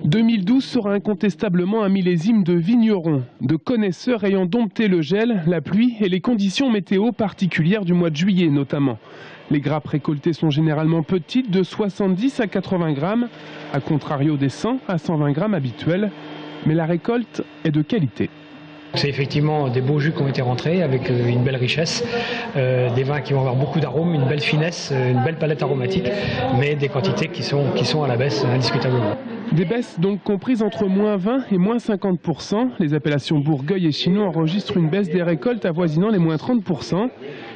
2012 sera incontestablement un millésime de vignerons, de connaisseurs ayant dompté le gel, la pluie et les conditions météo particulières du mois de juillet notamment. Les grappes récoltées sont généralement petites, de 70 à 80 grammes, à contrario des 100 à 120 grammes habituels, mais la récolte est de qualité. C'est effectivement des beaux jus qui ont été rentrés avec une belle richesse, des vins qui vont avoir beaucoup d'arômes, une belle finesse, une belle palette aromatique, mais des quantités qui sont à la baisse indiscutablement. Des baisses donc comprises entre moins 20 et moins 50%. Les appellations Bourgueil et Chinon enregistrent une baisse des récoltes avoisinant les moins 30%.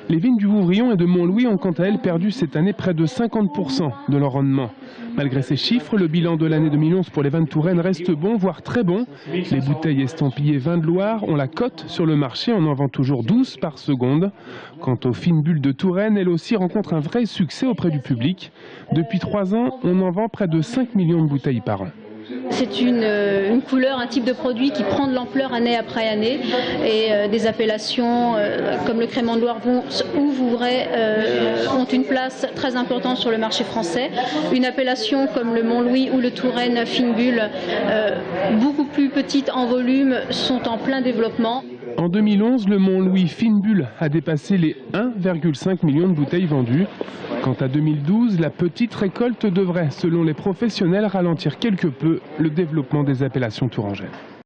Les vignes du Vouvrion et de Montlouis ont quant à elles perdu cette année près de 50% de leur rendement. Malgré ces chiffres, le bilan de l'année 2011 pour les vins de Touraine reste bon, voire très bon. Les bouteilles estampillées vins de Loire ont la cote sur le marché, on en vend toujours 12 par seconde. Quant aux fines bulles de Touraine, elles aussi rencontrent un vrai succès auprès du public. Depuis 3 ans, on en vend près de 5 millions de bouteilles par an. C'est une couleur, un type de produit qui prend de l'ampleur année après année et des appellations comme le Crémant de Loire ou Vouvray ont une place très importante sur le marché français. Une appellation comme le Montlouis ou le Touraine fine bulle, beaucoup plus petite en volume, sont en plein développement. En 2011, le Montlouis fine bulle a dépassé les 1,5 million de bouteilles vendues. Quant à 2012, la petite récolte devrait, selon les professionnels, ralentir quelque peu le développement des appellations tourangelles.